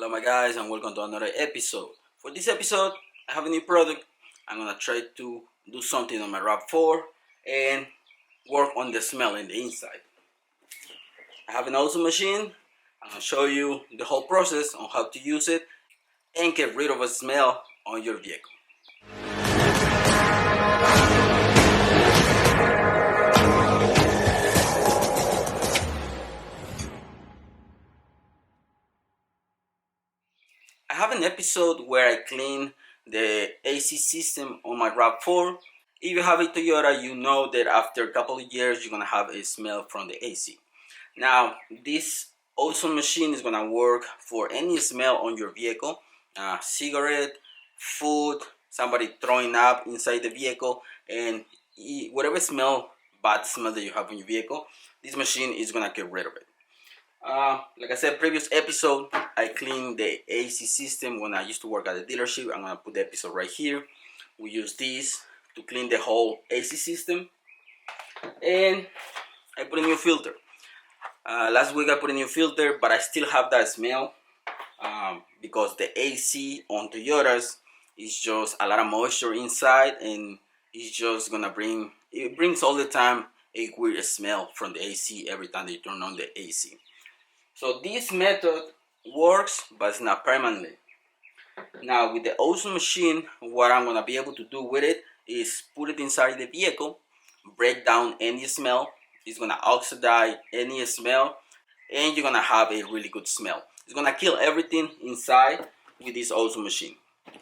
Hello my guys and welcome to another episode. For this episode, I have a new product. I'm gonna try to do something on my RAV4 and work on the smell in the inside. I have an OZONE machine. I'm gonna show you the whole process on how to use it and get rid of a smell on your vehicle. I have an episode where I clean the AC system on my RAV4. If you have a Toyota, you know that after a couple of years you're gonna have a smell from the AC. Now this OZONE machine is gonna work for any smell on your vehicle, cigarette, food, somebody throwing up inside the vehicle, and whatever bad smell that you have in your vehicle, this machine is gonna get rid of it. Like I said, previous episode, I cleaned the AC system when I used to work at the dealership. I'm gonna put the episode right here. We use this to clean the whole AC system, and I put a new filter. Last week I put a new filter, but I still have that smell because the AC on Toyotas is just a lot of moisture inside, and it's just gonna brings all the time a weird smell from the AC every time they turn on the AC. So this method works, but it's not permanently. Now with the OZONE machine, what I'm gonna be able to do with it is put it inside the vehicle, break down any smell. It's gonna oxidize any smell, and you're gonna have a really good smell. It's gonna kill everything inside with this OZONE machine.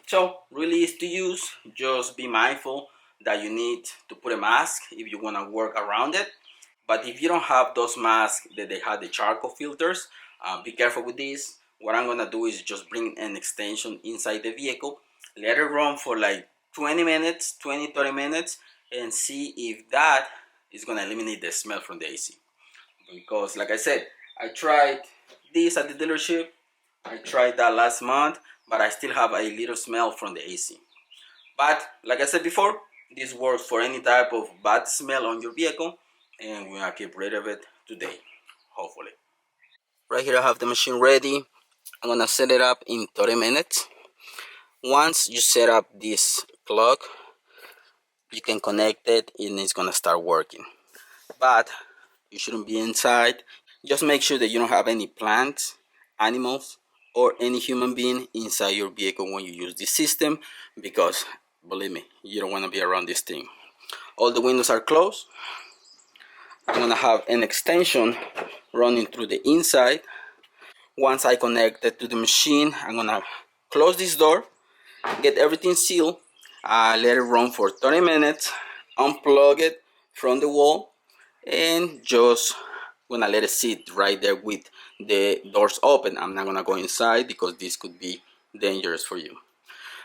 So really easy to use. Just be mindful that you need to put a mask if you wanna work around it. But if you don't have those masks that they have the charcoal filters, be careful with this. What I'm gonna do is just bring an extension inside the vehicle, let it run for like 20 minutes, 20-30 minutes, and see if that is gonna eliminate the smell from the AC. Because like I said, I tried this at the dealership, I tried that last month, but I still have a little smell from the AC. But like I said before, this works for any type of bad smell on your vehicle, and we're gonna get rid of it today, hopefully. Right here I have the machine ready. I'm gonna set it up in 30 minutes. Once you set up this plug, you can connect it and it's gonna start working. But you shouldn't be inside. Just make sure that you don't have any plants, animals, or any human being inside your vehicle when you use this system, because believe me, you don't want to be around this thing. All the windows are closed. I'm gonna have an extension running through the inside. Once I connect it to the machine, I'm gonna close this door, get everything sealed, let it run for 30 minutes, unplug it from the wall, and just gonna let it sit right there with the doors open. I'm not gonna go inside because this could be dangerous for you.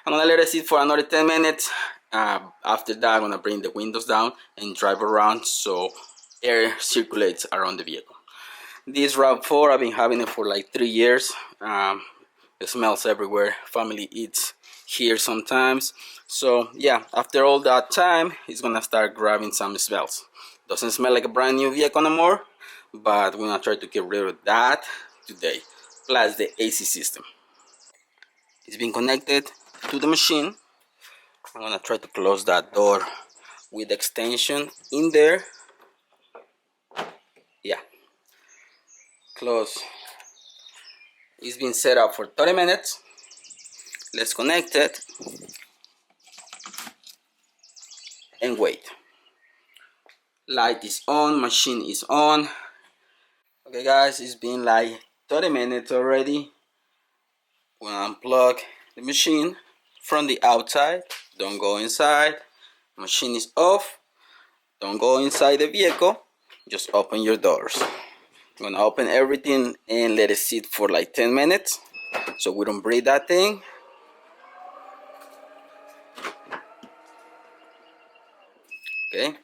I'm gonna let it sit for another 10 minutes. After that, I'm gonna bring the windows down and drive around so air circulates around the vehicle. This RAV4, I've been having it for like 3 years. It smells everywhere. Family eats here sometimes. So yeah, after all that time, it's gonna start grabbing some smells. Doesn't smell like a brand new vehicle anymore, but we're gonna try to get rid of that today. Plus the AC system. It's been connected to the machine. I'm gonna try to close that door with the extension in there. Yeah, close. It's been set up for 30 minutes. Let's connect it and wait. Light is on, machine is on. Okay guys, it's been like 30 minutes already. We'll unplug the machine from the outside. Don't go inside. Machine is off. Don't go inside the vehicle. Just open your doors. I'm gonna open everything and let it sit for like 10 minutes so we don't break that thing. Okay,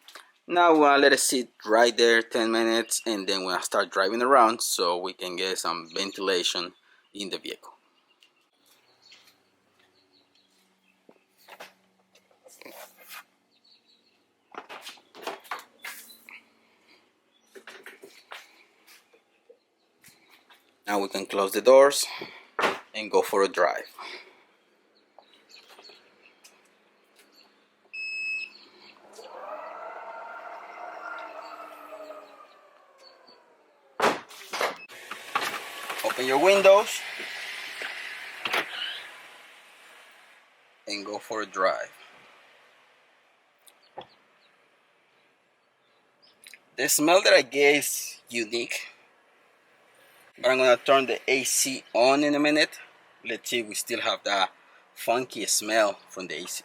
now we're gonna let it sit right there 10 minutes, and then we're gonna start driving around so we can get some ventilation in the vehicle. Now we can close the doors and go for a drive. Open your windows and go for a drive. The smell that I get is unique, but I'm gonna turn the AC on in a minute. Let's see if we still have that funky smell from the AC.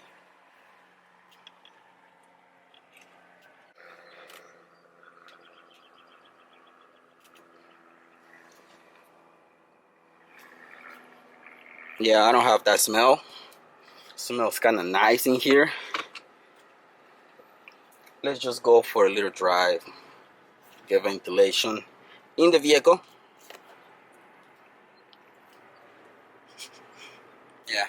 Yeah, I don't have that smell. Smells kind of nice in here. Let's just go for a little drive. Get ventilation in the vehicle. Yeah,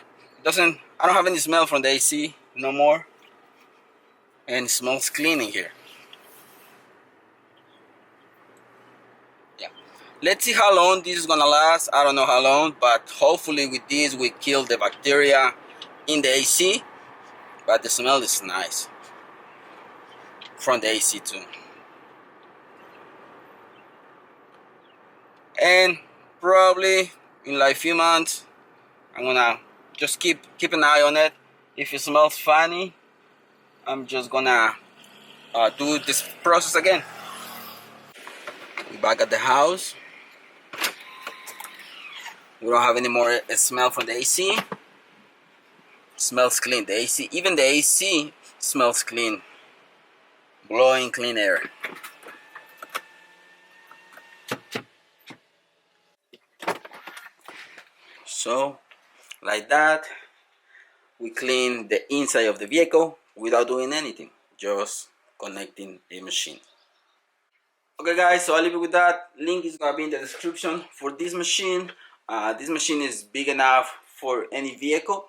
I don't have any smell from the AC no more, and it smells clean in here. Yeah, let's see how long this is gonna last. I don't know how long, but hopefully with this we kill the bacteria in the AC. But the smell is nice from the AC too. And probably in like a few months I'm gonna just keep an eye on it. If it smells funny, I'm just gonna do this process again. We're back at the house. We don't have any more smell from the AC. Smells clean. The AC, even the AC smells clean. Blowing clean air. So, like that, we clean the inside of the vehicle without doing anything, just connecting a machine. Okay guys, so I'll leave you with that. Link is gonna be in the description for this machine. This machine is big enough for any vehicle.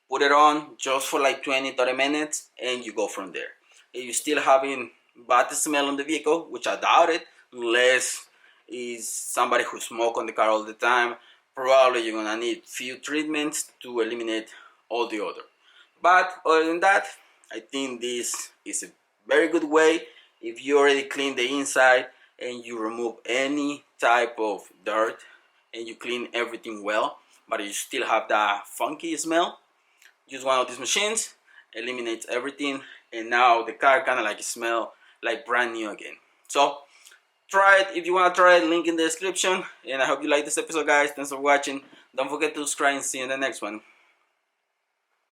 Put it on just for like 20-30 minutes and you go from there. If you're still having bad smell on the vehicle, which I doubt it, unless is somebody who smoke on the car all the time, probably you're gonna need few treatments to eliminate all the odor. But other than that, I think this is a very good way. If you already clean the inside and you remove any type of dirt and you clean everything well, but you still have that funky smell, use one of these machines, eliminates everything, and now the car kind of like smell like brand new again. So try it if you want to try it. Link in the description. And I hope you like this episode, guys. Thanks for watching. Don't forget to subscribe and see you in the next one.